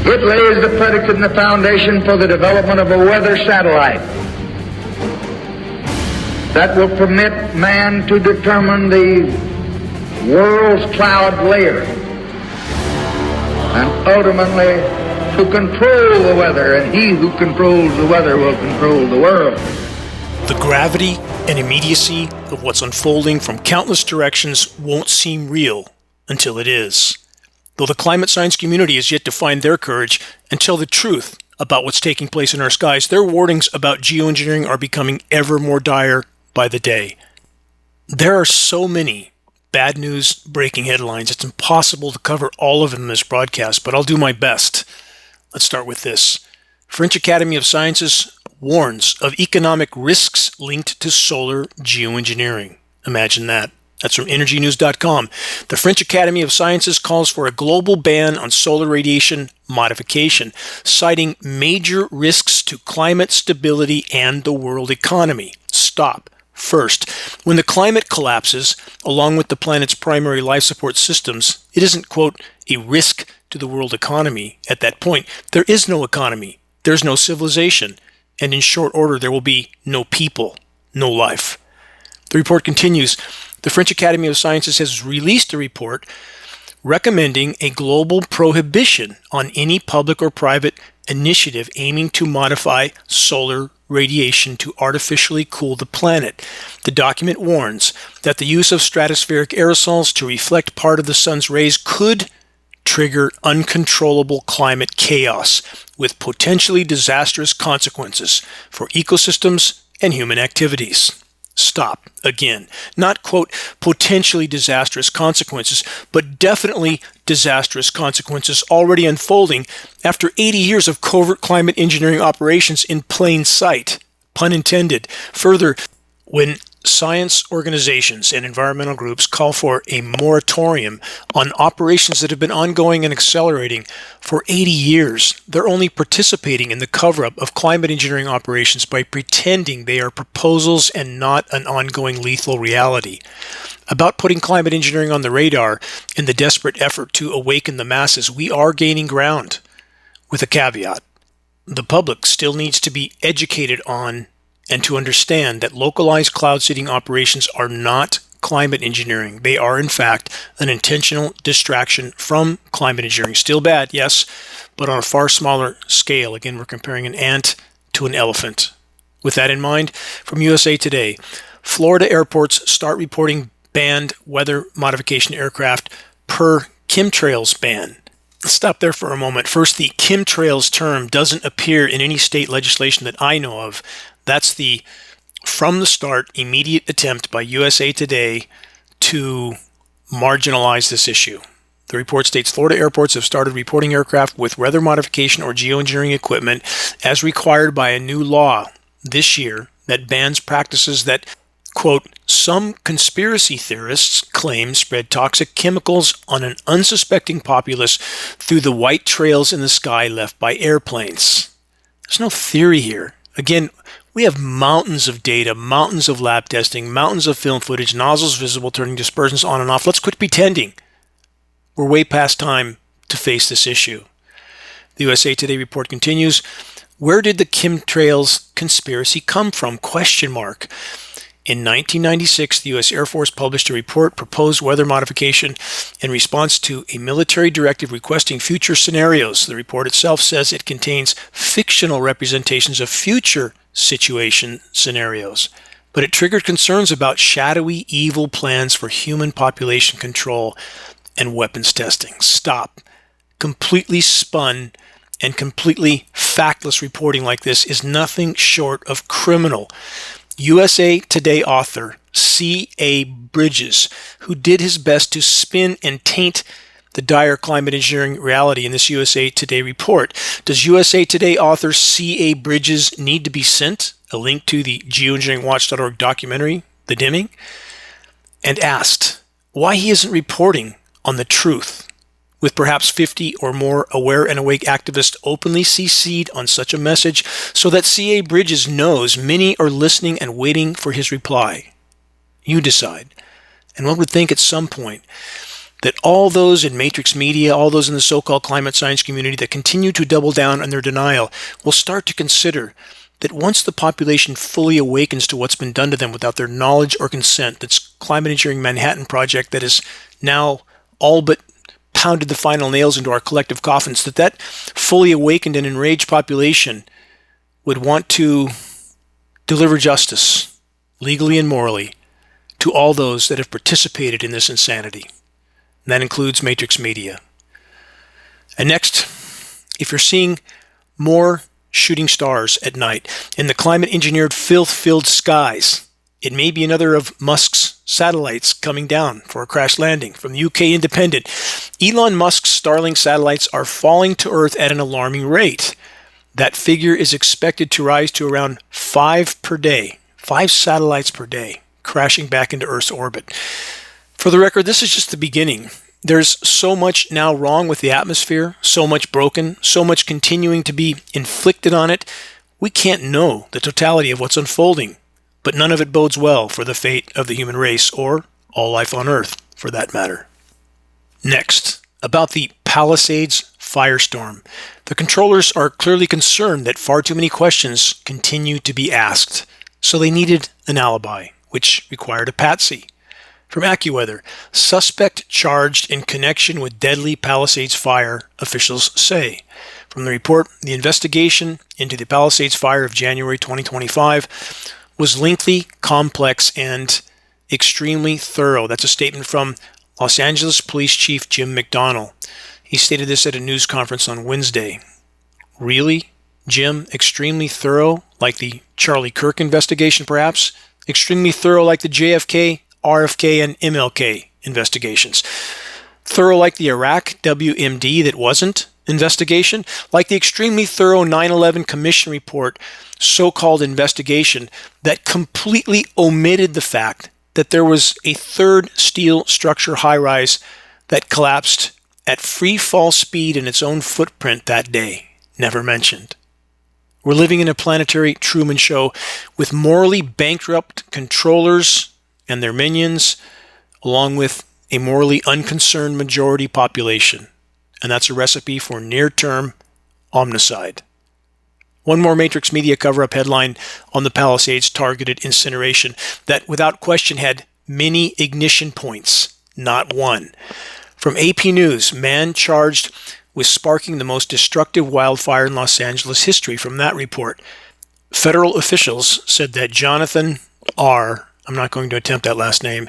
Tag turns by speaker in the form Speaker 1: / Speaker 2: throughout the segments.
Speaker 1: It lays the predicate and the foundation for the development of a weather satellite that will permit man to determine the world's cloud layer and ultimately to control the weather, and he who controls the weather will control the world.
Speaker 2: The gravity and immediacy of what's unfolding from countless directions won't seem real until it is. Though the climate science community has yet to find their courage and tell the truth about what's taking place in our skies, their warnings about geoengineering are becoming ever more dire by the day. There are so many bad news breaking headlines, it's impossible to cover all of them in this broadcast, but I'll do my best. Let's start with this. French Academy of Sciences warns of economic risks linked to solar geoengineering. Imagine that. That's from energynews.com. The French Academy of Sciences calls for a global ban on solar radiation modification, citing major risks to climate stability and the world economy. Stop. First, when the climate collapses, along with the planet's primary life support systems, it isn't, quote, a risk to the world economy. At that point, there is no economy, there's no civilization, and in short order, there will be no people, no life. The report continues. The French Academy of Sciences has released a report recommending a global prohibition on any public or private initiative aiming to modify solar radiation to artificially cool the planet. The document warns that the use of stratospheric aerosols to reflect part of the sun's rays could trigger uncontrollable climate chaos with potentially disastrous consequences for ecosystems and human activities. Stop. Again, not, quote, potentially disastrous consequences, but definitely disastrous consequences already unfolding after 80 years of covert climate engineering operations in plain sight. Pun intended. Further, when science organizations and environmental groups call for a moratorium on operations that have been ongoing and accelerating for 80 years, they're only participating in the cover-up of climate engineering operations by pretending they are proposals and not an ongoing lethal reality. About putting climate engineering on the radar in the desperate effort to awaken the masses, we are gaining ground, with a caveat. The public still needs to be educated on and to understand that localized cloud seeding operations are not climate engineering. They are, in fact, an intentional distraction from climate engineering. Still bad, yes, but on a far smaller scale. Again, we're comparing an ant to an elephant. With that in mind, from USA Today, Florida airports start reporting banned weather modification aircraft per chemtrails ban. Let's stop there for a moment. First, the chemtrails term doesn't appear in any state legislation that I know of. That's the, from the start, immediate attempt by USA Today to marginalize this issue. The report states Florida airports have started reporting aircraft with weather modification or geoengineering equipment as required by a new law this year that bans practices that, quote, some conspiracy theorists claim spread toxic chemicals on an unsuspecting populace through the white trails in the sky left by airplanes. There's no theory here. Again, we have mountains of data, mountains of lab testing, mountains of film footage, nozzles visible, turning dispersants on and off. Let's quit pretending. We're way past time to face this issue. The USA Today report continues. Where did the chemtrails conspiracy come from? Question mark. In 1996, the U.S. Air Force published a report, Proposed Weather Modification, in response to a military directive requesting future scenarios. The report itself says it contains fictional representations of future situation scenarios, but it triggered concerns about shadowy, evil plans for human population control and weapons testing. Stop. Completely spun and completely factless reporting like this is nothing short of criminal. USA Today author C.A. Bridges, who did his best to spin and taint the dire climate engineering reality in this USA Today report. Does USA Today author C.A. Bridges need to be sent a link to the geoengineeringwatch.org documentary, The Dimming, and asked why he isn't reporting on the truth, with perhaps 50 or more aware and awake activists openly CC'd on such a message so that C.A. Bridges knows many are listening and waiting for his reply? You decide. And one would think at some point that all those in Matrix Media, all those in the so-called climate science community that continue to double down on their denial will start to consider that once the population fully awakens to what's been done to them without their knowledge or consent, that's climate engineering Manhattan Project that is now all but pounded the final nails into our collective coffins, that fully awakened and enraged population would want to deliver justice, legally and morally, to all those that have participated in this insanity. And that includes Matrix Media. And next, if you're seeing more shooting stars at night in the climate-engineered filth-filled skies, it may be another of Musk's satellites coming down for a crash landing. From the UK Independent, Elon Musk's Starlink satellites are falling to Earth at an alarming rate. That figure is expected to rise to around 5 per day, 5 satellites per day, crashing back into Earth's orbit. For the record, this is just the beginning. There's so much now wrong with the atmosphere, so much broken, so much continuing to be inflicted on it. We can't know the totality of what's unfolding, but none of it bodes well for the fate of the human race or all life on Earth, for that matter. Next, about the Palisades firestorm. The controllers are clearly concerned that far too many questions continue to be asked, so they needed an alibi, which required a patsy. From AccuWeather, suspect charged in connection with deadly Palisades Fire, officials say. From the report, the investigation into the Palisades Fire of January 2025 was lengthy, complex, and extremely thorough. That's a statement from Los Angeles Police Chief Jim McDonnell. He stated this at a news conference on Wednesday. Really, Jim? Extremely thorough, like the Charlie Kirk investigation, perhaps? Extremely thorough, like the JFK, RFK, and MLK investigations? Thorough like the Iraq WMD that wasn't investigation? Like the extremely thorough 9/11 Commission report, so-called investigation that completely omitted the fact that there was a third steel structure high-rise that collapsed at free fall speed in its own footprint that day? Never mentioned. We're living in a planetary Truman Show with morally bankrupt controllers and their minions, along with a morally unconcerned majority population. And that's a recipe for near-term omnicide. One more Matrix Media cover-up headline on the Palisades targeted incineration that without question had many ignition points, not one. From AP News, man charged with sparking the most destructive wildfire in Los Angeles history. From that report, federal officials said that Jonathan R., I'm not going to attempt that last name,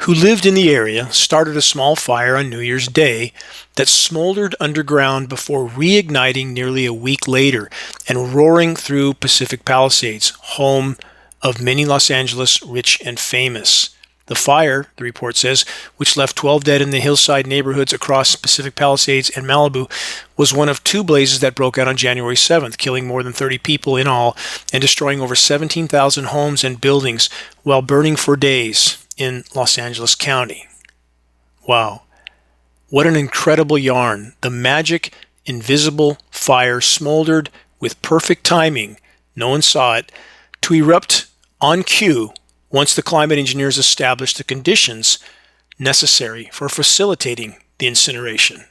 Speaker 2: who lived in the area, started a small fire on New Year's Day that smoldered underground before reigniting nearly a week later and roaring through Pacific Palisades, home of many Los Angeles rich and famous. The fire, the report says, which left 12 dead in the hillside neighborhoods across Pacific Palisades and Malibu, was one of 2 blazes that broke out on January 7th, killing more than 30 people in all and destroying over 17,000 homes and buildings while burning for days in Los Angeles County. Wow. What an incredible yarn. The magic, invisible fire smoldered with perfect timing, no one saw it, to erupt on cue once the climate engineers established the conditions necessary for facilitating the incineration.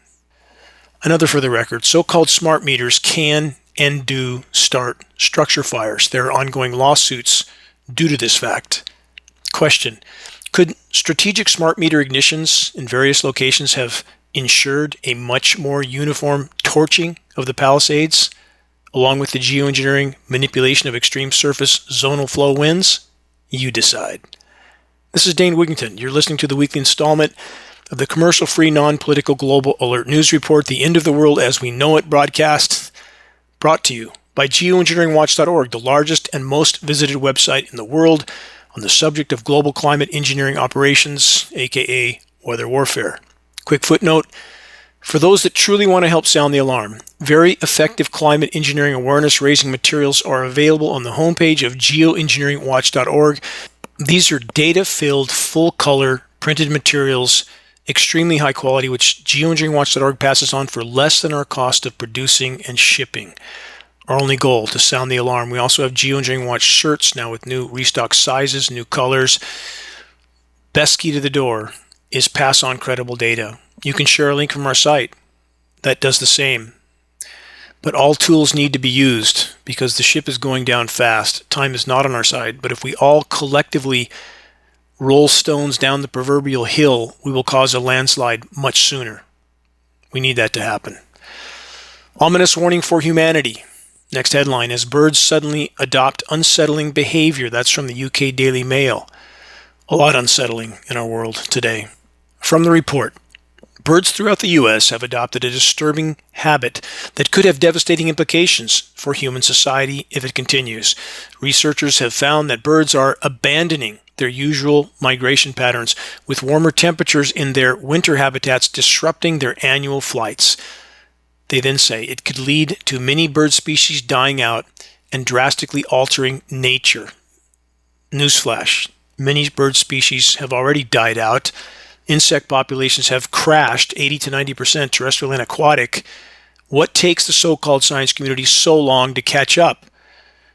Speaker 2: Another for the record, so-called smart meters can and do start structure fires. There are ongoing lawsuits due to this fact. Question: could strategic smart meter ignitions in various locations have ensured a much more uniform torching of the Palisades, along with the geoengineering manipulation of extreme surface zonal flow winds? You decide. This is Dane Wigington. You're listening to the weekly installment of the commercial-free, non-political Global Alert News Report, the End of the World as We Know It broadcast, brought to you by Geoengineeringwatch.org, the largest and most visited website in the world on the subject of global climate engineering operations, aka weather warfare. Quick footnote: for those that truly want to help sound the alarm, very effective climate engineering awareness-raising materials are available on the homepage of Geoengineeringwatch.org. These are data-filled, full-color, printed materials, extremely high quality, which Geoengineeringwatch.org passes on for less than our cost of producing and shipping. Our only goal, to sound the alarm. We also have Geoengineering Watch shirts now with new restock sizes, new colors. Best key to the door is pass on credible data. You can share a link from our site that does the same. But all tools need to be used because the ship is going down fast. Time is not on our side, but if we all collectively roll stones down the proverbial hill, we will cause a landslide much sooner. We need that to happen. Ominous warning for humanity. Next headline, as birds suddenly adopt unsettling behavior. That's from the UK Daily Mail. A lot unsettling in our world today. From the report, birds throughout the U.S. have adopted a disturbing habit that could have devastating implications for human society if it continues. Researchers have found that birds are abandoning their usual migration patterns, with warmer temperatures in their winter habitats disrupting their annual flights. They then say it could lead to many bird species dying out and drastically altering nature. Newsflash, many bird species have already died out. Insect populations have crashed 80 to 90% terrestrial and aquatic. What takes the so-called science community so long to catch up?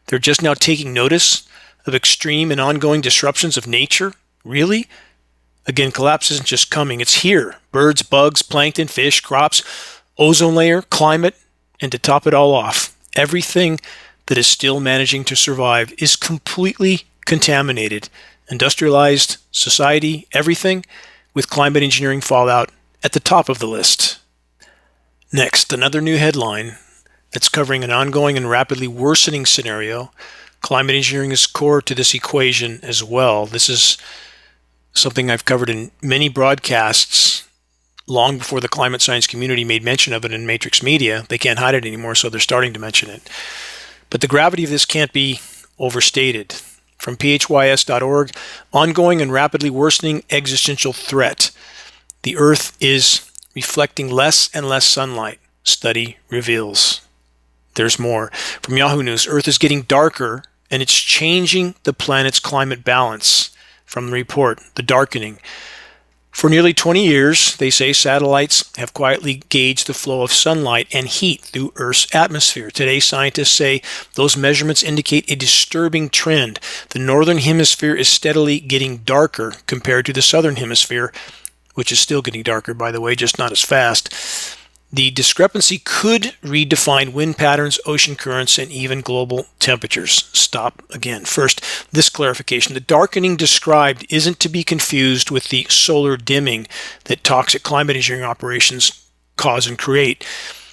Speaker 2: They're just now taking notice of extreme and ongoing disruptions of nature? Really? Again, collapse isn't just coming, it's here. Birds, bugs, plankton, fish, crops, ozone layer, climate, and to top it all off, everything that is still managing to survive is completely contaminated. Industrialized society, everything, with climate engineering fallout at the top of the list. Next, another new headline that's covering an ongoing and rapidly worsening scenario. Climate engineering is core to this equation as well. This is something I've covered in many broadcasts long before the climate science community made mention of it in Matrix Media. They can't hide it anymore, so they're starting to mention it. But the gravity of this can't be overstated. From phys.org, ongoing and rapidly worsening existential threat. The Earth is reflecting less and less sunlight, study reveals. There's more. From Yahoo News, Earth is getting darker and it's changing the planet's climate balance. From the report, the darkening. For nearly 20 years, they say satellites have quietly gauged the flow of sunlight and heat through Earth's atmosphere. Today, scientists say those measurements indicate a disturbing trend. The northern hemisphere is steadily getting darker compared to the southern hemisphere, which is still getting darker, by the way, just not as fast. The discrepancy could redefine wind patterns, ocean currents, and even global temperatures. Stop again. First, this clarification. The darkening described isn't to be confused with the solar dimming that toxic climate engineering operations cause and create.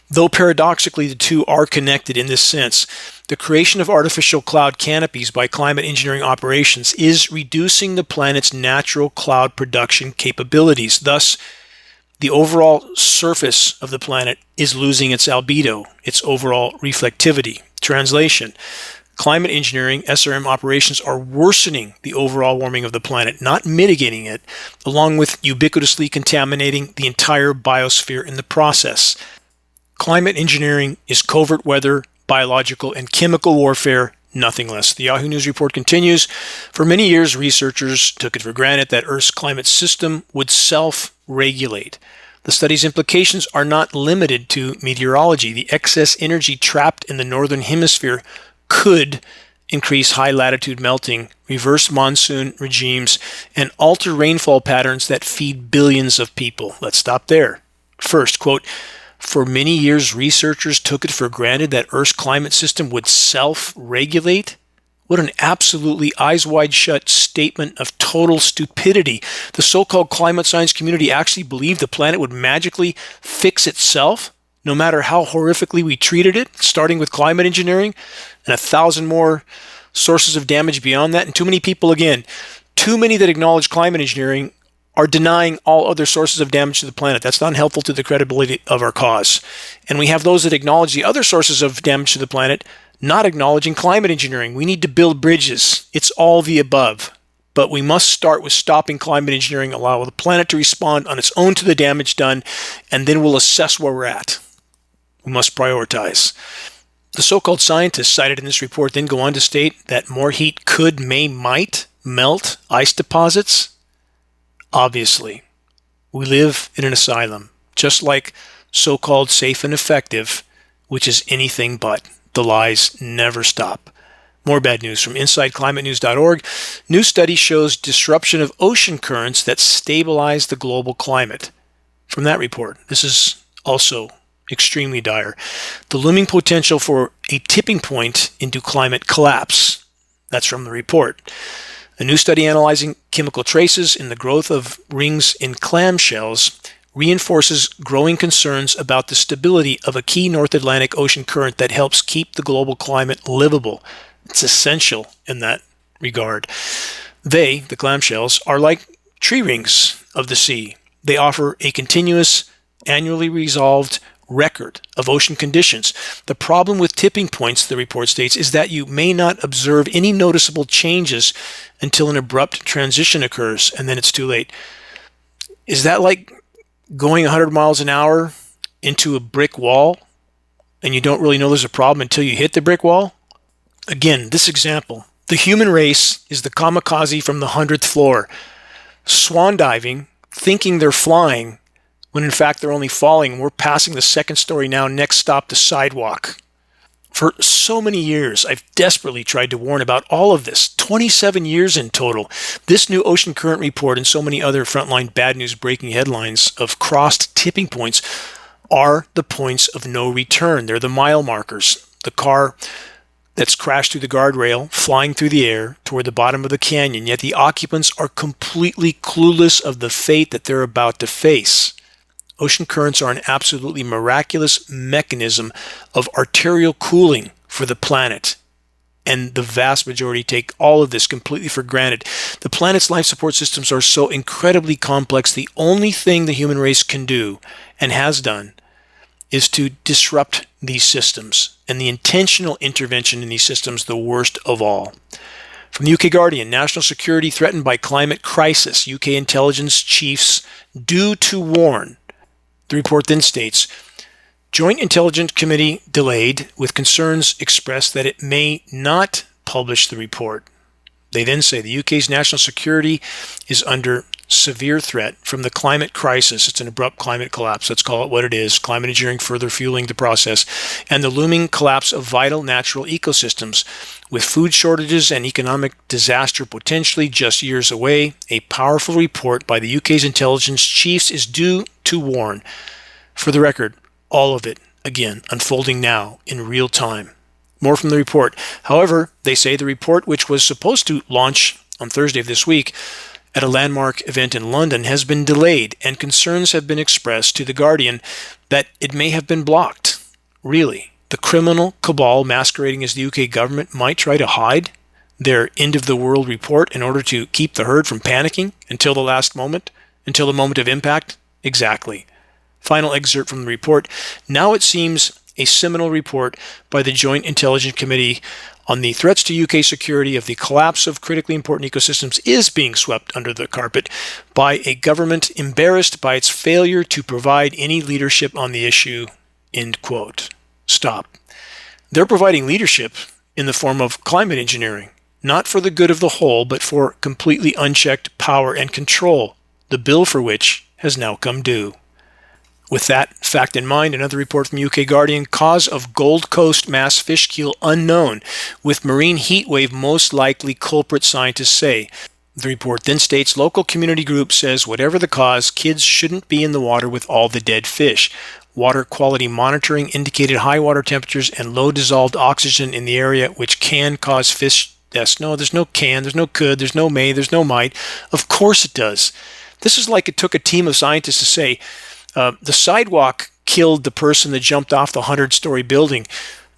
Speaker 2: Though paradoxically the two are connected in this sense, the creation of artificial cloud canopies by climate engineering operations is reducing the planet's natural cloud production capabilities. Thus, the overall surface of the planet is losing its albedo, its overall reflectivity. Translation: climate engineering, SRM operations are worsening the overall warming of the planet, not mitigating it, along with ubiquitously contaminating the entire biosphere in the process. Climate engineering is covert weather, biological, and chemical warfare, nothing less. The Yahoo News report continues. For many years, researchers took it for granted that Earth's climate system would self-regulate. The study's implications are not limited to meteorology. The excess energy trapped in the northern hemisphere could increase high-latitude melting, reverse monsoon regimes, and alter rainfall patterns that feed billions of people. Let's stop there. First, quote, for many years, researchers took it for granted that Earth's climate system would self-regulate. What an absolutely eyes wide shut statement of total stupidity. The so-called climate science community actually believed the planet would magically fix itself, no matter how horrifically we treated it, starting with climate engineering and 1,000 more sources of damage beyond that. And too many people, again, too many that acknowledge climate engineering are denying all other sources of damage to the planet. That's not helpful to the credibility of our cause. And we have those that acknowledge the other sources of damage to the planet, not acknowledging climate engineering. We need to build bridges. It's all the above. But we must start with stopping climate engineering, allow the planet to respond on its own to the damage done, and then we'll assess where we're at. We must prioritize. The so-called scientists cited in this report then go on to state that more heat could, might melt ice deposits. Obviously, we live in an asylum, just like so-called safe and effective, which is anything but. The lies never stop. More bad news from InsideClimateNews.org. New study shows disruption of ocean currents that stabilize the global climate. From that report, this is also extremely dire. The looming potential for a tipping point into climate collapse. That's from the report. A new study analyzing chemical traces in the growth of rings in clamshells reinforces growing concerns about the stability of a key North Atlantic Ocean current that helps keep the global climate livable. It's essential in that regard. They, the clamshells, are like tree rings of the sea. They offer a continuous, annually resolved record of ocean conditions. The problem with tipping points, the report states, is that you may not observe any noticeable changes until an abrupt transition occurs, and then it's too late. Is that like going 100 miles an hour into a brick wall, and you don't really know there's a problem until you hit the brick wall? Again, this example, the human race is the kamikaze from the 100th floor, swan diving, thinking they're flying, when in fact they're only falling. We're passing the second story now, next stop the sidewalk. For so many years, I've desperately tried to warn about all of this, 27 years in total. This new ocean current report and so many other frontline bad news breaking headlines of crossed tipping points are the points of no return. They're the mile markers. The car that's crashed through the guardrail, flying through the air toward the bottom of the canyon, yet the occupants are completely clueless of the fate that they're about to face. Ocean currents are an absolutely miraculous mechanism of arterial cooling for the planet, and the vast majority take all of this completely for granted. The planet's life support systems are so incredibly complex, the only thing the human race can do, and has done, is to disrupt these systems, and the intentional intervention in these systems the worst of all. From the UK Guardian, national security threatened by climate crisis. UK intelligence chiefs due to warn. The report then states, Joint Intelligence Committee delayed with concerns expressed that it may not publish the report. They then say the UK's national security is under severe threat from the climate crisis. It's an abrupt climate collapse. Let's call it what it is. Climate engineering further fueling the process. And the looming collapse of vital natural ecosystems. With food shortages and economic disaster potentially just years away, a powerful report by the UK's intelligence chiefs is due to warn. For the record, all of it, again, unfolding now in real time. More from the report. However, they say the report, which was supposed to launch on Thursday of this week at a landmark event in London, has been delayed, and concerns have been expressed to The Guardian that it may have been blocked. Really, the criminal cabal masquerading as the UK government might try to hide their end-of-the-world report in order to keep the herd from panicking until the last moment, until the moment of impact? Exactly. Final excerpt from the report. Now it seems a seminal report by the Joint Intelligence Committee on the threats to UK security of the collapse of critically important ecosystems is being swept under the carpet by a government embarrassed by its failure to provide any leadership on the issue, end quote. Stop. They're providing leadership in the form of climate engineering, not for the good of the whole, but for completely unchecked power and control, the bill for which has now come due. With that fact in mind, another report from UK Guardian, cause of Gold Coast mass fish kill unknown, with marine heat wave most likely culprit, scientists say. The report then states local community group says whatever the cause, kids shouldn't be in the water with all the dead fish. Water quality monitoring indicated high water temperatures and low dissolved oxygen in the area, which can cause fish deaths. No, there's no can, there's no could, there's no may, there's no might. Of course it does. This is like it took a team of scientists to say, the sidewalk killed the person that jumped off the 100-story building.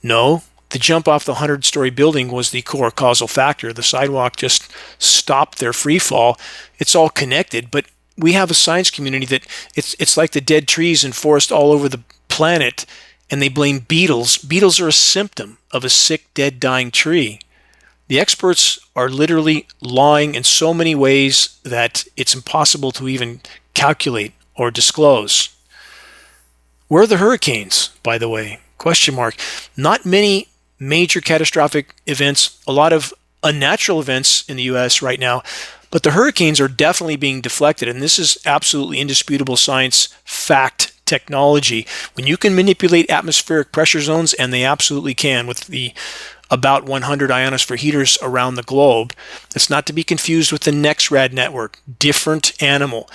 Speaker 2: No, the jump off the 100-story building was the core causal factor. The sidewalk just stopped their free fall. It's all connected, but we have a science community that it's like the dead trees and forest all over the planet, and they blame beetles. Beetles are a symptom of a sick, dead, dying tree. The experts are literally lying in so many ways that it's impossible to even calculate or disclose. Where are the hurricanes, by the way? Question mark. Not many major catastrophic events, a lot of unnatural events in the U.S. right now, but the hurricanes are definitely being deflected, and this is absolutely indisputable science, fact, technology. When you can manipulate atmospheric pressure zones, and they absolutely can with the about 100 ionosphere heaters around the globe. It's not to be confused with the NexRad network, different animal.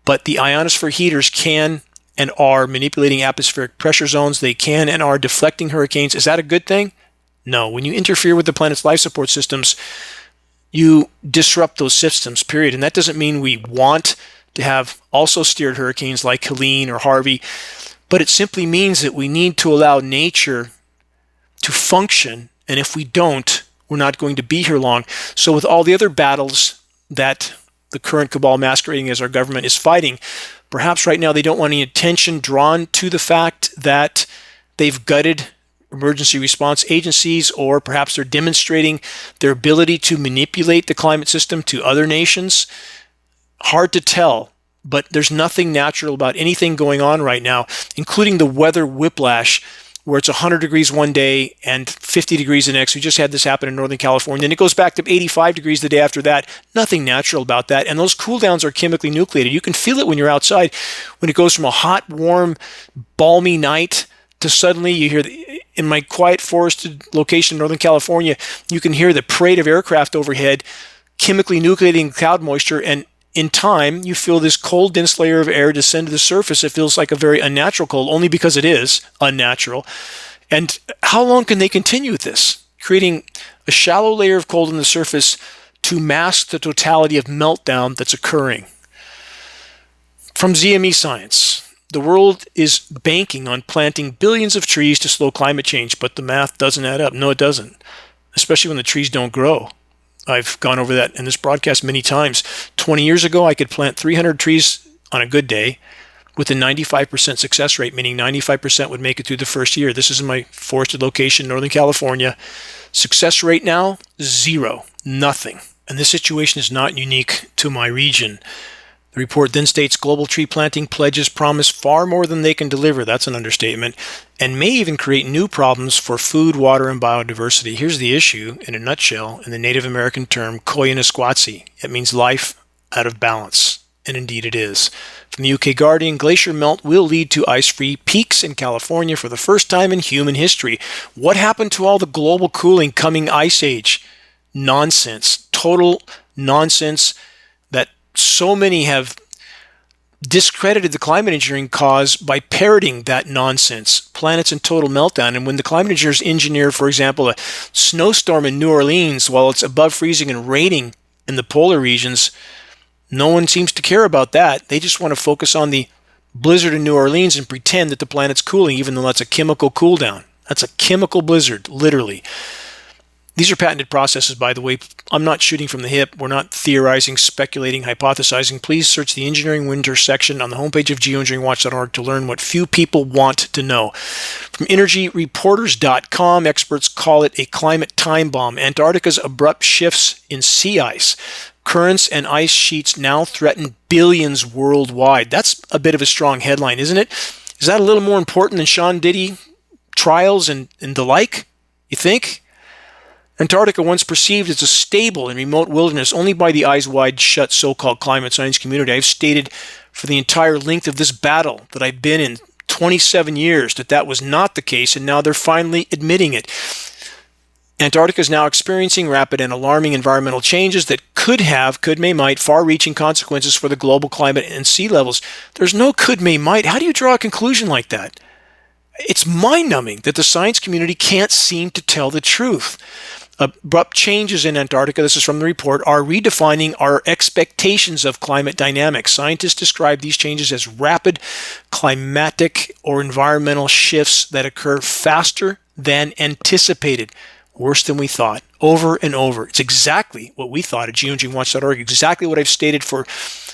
Speaker 2: But the ionosphere heaters can and are manipulating atmospheric pressure zones. They can and are deflecting hurricanes. Is that a good thing? No. When you interfere with the planet's life support systems, you disrupt those systems, period. And that doesn't mean we want to have also steered hurricanes like Helene or Harvey, but it simply means that we need to allow nature to function. And if we don't, we're not going to be here long. So with all the other battles that the current cabal masquerading as our government is fighting, perhaps right now they don't want any attention drawn to the fact that they've gutted emergency response agencies, or perhaps they're demonstrating their ability to manipulate the climate system to other nations. Hard to tell, but there's nothing natural about anything going on right now, including the weather whiplash, where it's 100 degrees one day and 50 degrees the next. We just had this happen in Northern California, and it goes back to 85 degrees the day after that. Nothing natural about that. And those cool downs are chemically nucleated. You can feel it when you're outside, when it goes from a hot, warm, balmy night to suddenly you hear, in my quiet forested location in Northern California, you can hear the parade of aircraft overhead chemically nucleating cloud moisture, and in time, you feel this cold, dense layer of air descend to the surface. It feels like a very unnatural cold, only because it is unnatural. And how long can they continue with this? Creating a shallow layer of cold on the surface to mask the totality of meltdown that's occurring. From ZME Science, the world is banking on planting billions of trees to slow climate change, but the math doesn't add up. No, it doesn't, especially when the trees don't grow. I've gone over that in this broadcast many times. 20 years ago, I could plant 300 trees on a good day with a 95% success rate, meaning 95% would make it through the first year. This is in my forested location, Northern California. Success rate now, 0, nothing. And this situation is not unique to my region. The report then states global tree planting pledges promise far more than they can deliver. That's an understatement. And may even create new problems for food, water, and biodiversity. Here's the issue in a nutshell in the Native American term Koyaanisqatsi. It means life out of balance. And indeed it is. From the UK Guardian, glacier melt will lead to ice-free peaks in California for the first time in human history. What happened to all the global cooling coming ice age? Nonsense. Total nonsense that so many have discredited the climate engineering cause by parroting that nonsense. Planets in total meltdown. And when the climate engineers engineer, for example, a snowstorm in New Orleans while it's above freezing and raining in the polar regions, no one seems to care about that. They just want to focus on the blizzard in New Orleans and pretend that the planet's cooling, even though that's a chemical cool down. That's a chemical blizzard, literally. These are patented processes, by the way. I'm not shooting from the hip. We're not theorizing, speculating, hypothesizing. Please search the Engineering Winter section on the homepage of geoengineeringwatch.org to learn what few people want to know. From energyreporters.com, experts call it a climate time bomb. Antarctica's abrupt shifts in sea ice. Currents and ice sheets now threaten billions worldwide. That's a bit of a strong headline, isn't it? Is that a little more important than Sean Diddy trials and the like, you think? Antarctica, once perceived as a stable and remote wilderness only by the eyes wide shut so-called climate science community, I've stated for the entire length of this battle that I've been in 27 years that was not the case, and now they're finally admitting it. Antarctica is now experiencing rapid and alarming environmental changes that might, far-reaching consequences for the global climate and sea levels. There's no might. How do you draw a conclusion like that? It's mind-numbing that the science community can't seem to tell the truth. Abrupt changes in Antarctica, this is from the report, are redefining our expectations of climate dynamics. Scientists describe these changes as rapid climatic or environmental shifts that occur faster than anticipated. Worse than we thought, over and over. It's exactly what we thought at geoengineeringwatch.org, exactly what I've stated for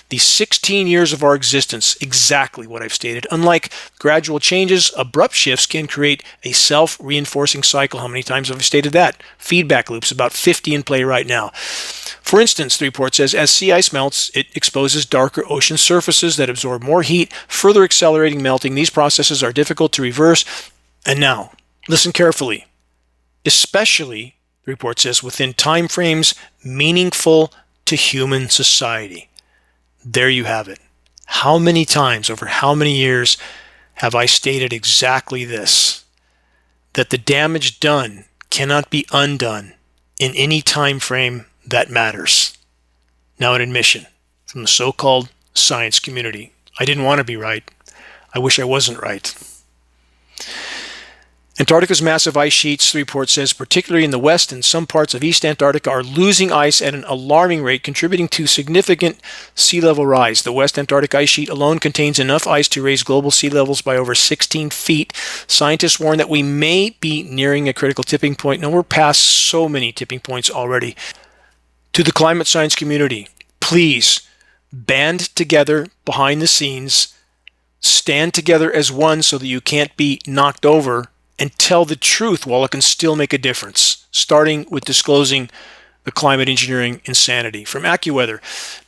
Speaker 2: the 16 years of our existence, exactly what I've stated. Unlike gradual changes, abrupt shifts can create a self-reinforcing cycle. How many times have I stated that? Feedback loops, about 50 in play right now. For instance, the report says, as sea ice melts, it exposes darker ocean surfaces that absorb more heat, further accelerating melting. These processes are difficult to reverse. And now, listen carefully. Especially, the report says, within time frames meaningful to human society. There you have it. How many times, over how many years, have I stated exactly this? That the damage done cannot be undone in any time frame that matters. Now, an admission from the so-called science community. I didn't want to be right. I wish I wasn't right. Antarctica's massive ice sheets, the report says, particularly in the west and some parts of East Antarctica, are losing ice at an alarming rate, contributing to significant sea level rise. The West Antarctic ice sheet alone contains enough ice to raise global sea levels by over 16 feet. Scientists warn that we may be nearing a critical tipping point. Now, we're past so many tipping points already. To the climate science community, please band together behind the scenes, stand together as one so that you can't be knocked over, and tell the truth while it can still make a difference, starting with disclosing the climate engineering insanity. From AccuWeather,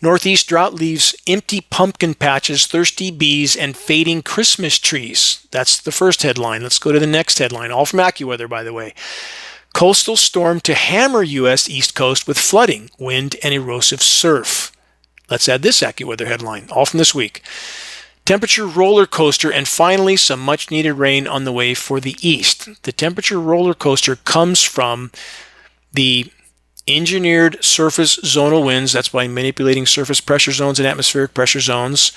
Speaker 2: Northeast drought leaves empty pumpkin patches, thirsty bees, and fading Christmas trees. That's the first headline. Let's go to the next headline, all from AccuWeather, by the way. Coastal storm to hammer U.S. East Coast with flooding, wind, and erosive surf. Let's add this AccuWeather headline, all from this week. Temperature roller coaster, and finally some much needed rain on the way for the east. The temperature roller coaster comes from the engineered surface zonal winds. That's by manipulating surface pressure zones and atmospheric pressure zones.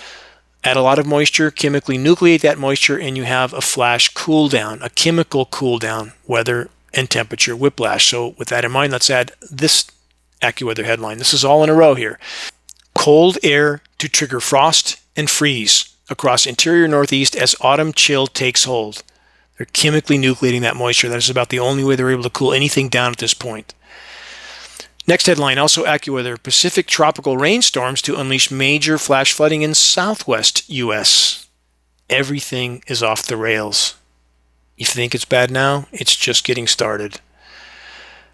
Speaker 2: Add a lot of moisture, chemically nucleate that moisture, and you have a flash cool down, a chemical cool down, weather and temperature whiplash. So with that in mind, let's add this AccuWeather headline. This is all in a row here. Cold air to trigger frost and freeze across interior Northeast as autumn chill takes hold. They're chemically nucleating that moisture. That is about the only way they're able to cool anything down at this point. Next headline, also AccuWeather, Pacific tropical rainstorms to unleash major flash flooding in southwest U.S. Everything is off the rails. You think it's bad now? It's just getting started.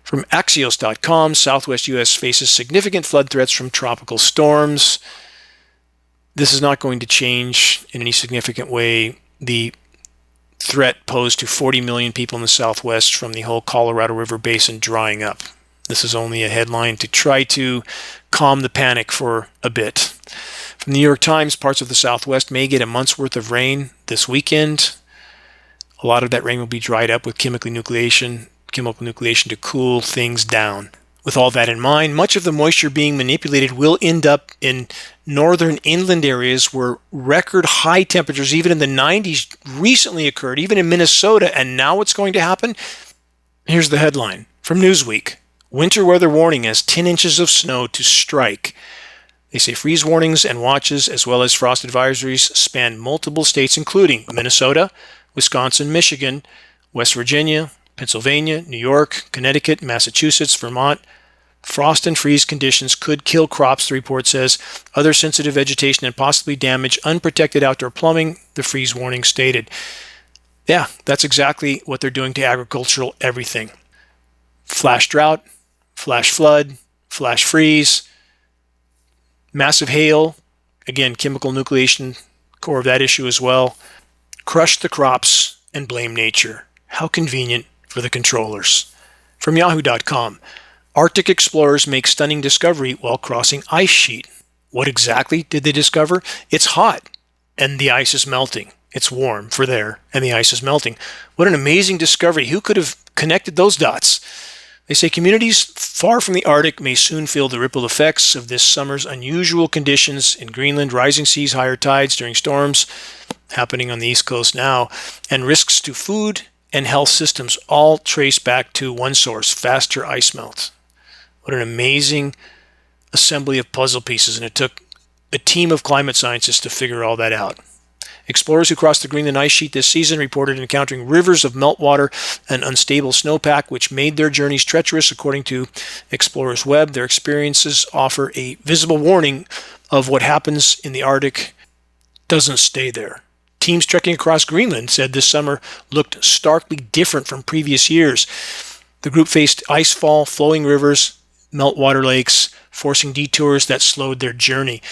Speaker 2: From Axios.com, southwest U.S. faces significant flood threats from tropical storms. This is not going to change in any significant way the threat posed to 40 million people in the Southwest from the whole Colorado River Basin drying up. This is only a headline to try to calm the panic for a bit. From the New York Times, parts of the Southwest may get a month's worth of rain this weekend. A lot of that rain will be dried up with chemical nucleation to cool things down. With all that in mind, much of the moisture being manipulated will end up in northern inland areas where record high temperatures, even in the 90s, recently occurred, even in Minnesota. And now what's going to happen? Here's the headline from Newsweek. Winter weather warning as 10 inches of snow to strike. They say freeze warnings and watches, as well as frost advisories, span multiple states, including Minnesota, Wisconsin, Michigan, West Virginia, Pennsylvania, New York, Connecticut, Massachusetts, Vermont. Frost and freeze conditions could kill crops, the report says, other sensitive vegetation, and possibly damage unprotected outdoor plumbing, the freeze warning stated. Yeah, that's exactly what they're doing to agricultural everything. Flash drought, flash flood, flash freeze, massive hail, again, chemical nucleation, core of that issue as well. Crush the crops and blame nature. How convenient for the controllers. From Yahoo.com, Arctic explorers make stunning discovery while crossing ice sheet. What exactly did they discover? It's hot, and the ice is melting. It's warm for there, and the ice is melting. What an amazing discovery. Who could have connected those dots? They say communities far from the Arctic may soon feel the ripple effects of this summer's unusual conditions in Greenland, rising seas, higher tides during storms, happening on the East Coast now, and risks to food and health systems all trace back to one source, faster ice melt. What an amazing assembly of puzzle pieces, and it took a team of climate scientists to figure all that out. Explorers who crossed the Greenland ice sheet this season reported encountering rivers of meltwater and unstable snowpack, which made their journeys treacherous, according to Explorers Web. Their experiences offer a visible warning of what happens in the Arctic doesn't stay there. Teams trekking across Greenland said this summer looked starkly different from previous years. The group faced icefall, flowing rivers, meltwater lakes, forcing detours that slowed their journey.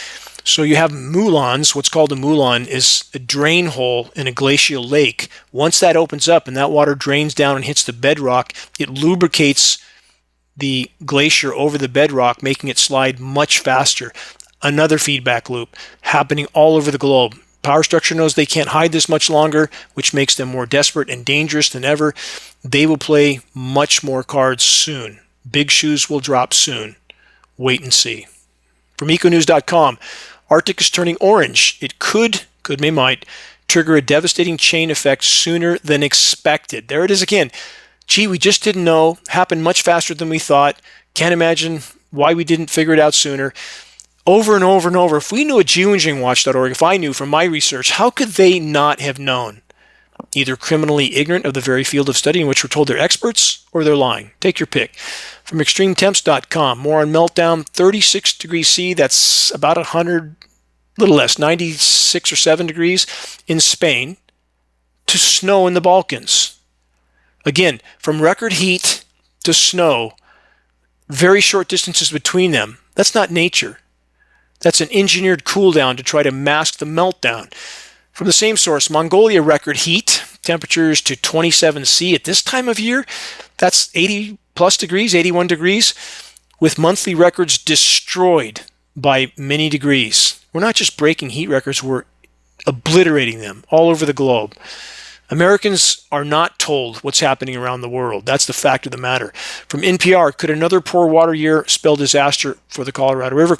Speaker 2: So you have moulins. What's called a moulin is a drain hole in a glacial lake. Once that opens up and that water drains down and hits the bedrock, it lubricates the glacier over the bedrock, making it slide much faster. Another feedback loop happening all over the globe. power structure knows they can't hide this much longer, which makes them more desperate and dangerous than ever. They will play much more cards soon. Big shoes will drop soon. Wait and see. From econews.com, Arctic is turning orange. It might, trigger a devastating chain effect sooner than expected. There it is again. Gee, we just didn't know. Happened much faster than we thought. Can't imagine why we didn't figure it out sooner. Over and over and over. If we knew at geoengineeringwatch.org, if I knew from my research, how could they not have known? Either criminally ignorant of the very field of study in which we're told they're experts, or they're lying. Take your pick. From extremetemps.com, more on meltdown, 36 degrees C, that's about 100, little less, 96 or 7 degrees in Spain, to snow in the Balkans. Again, from record heat to snow, very short distances between them. That's not nature. That's an engineered cool down to try to mask the meltdown. From the same source, Mongolia record heat, temperatures to 27 C at this time of year. That's 80 plus degrees, 81 degrees, with monthly records destroyed by many degrees. We're not just breaking heat records, we're obliterating them all over the globe. Americans are not told what's happening around the world. That's the fact of the matter. From NPR, could another poor water year spell disaster for the Colorado River? ?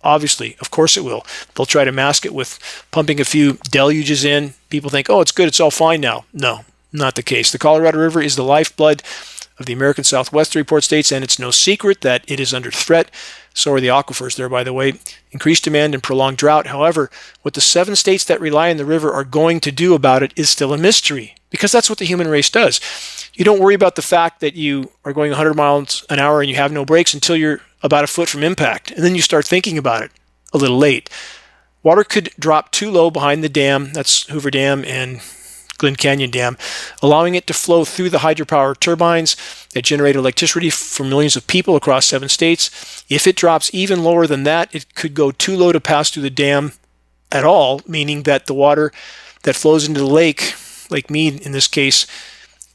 Speaker 2: Obviously, of course it will. They'll try to mask it with pumping a few deluges in. People think, oh, it's good, it's all fine now. No, not the case. The Colorado River is the lifeblood of the American Southwest, the report states, and it's no secret that it is under threat. So are the aquifers there, by the way. Increased demand and prolonged drought. However, what the 7 states that rely on the river are going to do about it is still a mystery, because that's what the human race does. You don't worry about the fact that you are going 100 miles an hour and you have no brakes until you're about a foot from impact, and then you start thinking about it a little late. Water could drop too low behind the dam, that's Hoover Dam and Glen Canyon Dam, allowing it to flow through the hydropower turbines that generate electricity for millions of people across 7 states. If it drops even lower than that, it could go too low to pass through the dam at all, meaning that the water that flows into the lake, Lake Mead in this case,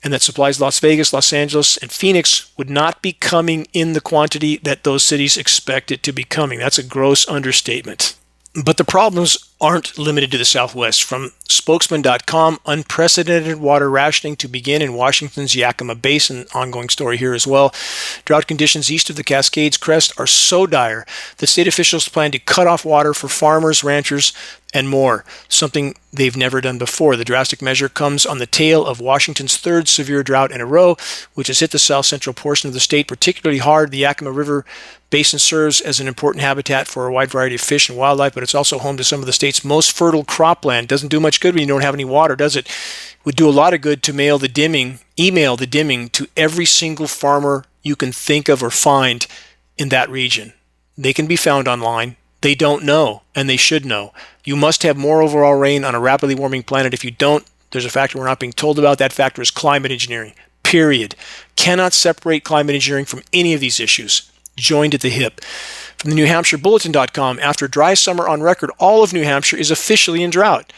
Speaker 2: and that supplies Las Vegas, Los Angeles, and Phoenix would not be coming in the quantity that those cities expect it to be coming. That's a gross understatement. But the problems aren't limited to the Southwest. From spokesman.com, unprecedented water rationing to begin in Washington's Yakima Basin. Ongoing story here as well. Drought conditions east of the Cascades Crest are so dire that state officials plan to cut off water for farmers, ranchers, and more, something they've never done before. The drastic measure comes on the tail of Washington's 3rd severe drought in a row, which has hit the south central portion of the state particularly hard. The Yakima River Basin serves as an important habitat for a wide variety of fish and wildlife, but it's also home to some of the state's most fertile cropland. Doesn't do much good when you don't have any water, does it? Would do a lot of good to email the dimming to every single farmer you can think of or find in that region. They can be found online. They don't know, and they should know. You must have more overall rain on a rapidly warming planet. If you don't, there's a factor we're not being told about. That factor is climate engineering, period. Cannot separate climate engineering from any of these issues. Joined at the hip. From the New Hampshire Bulletin.com, after dry summer on record, all of New Hampshire is officially in drought.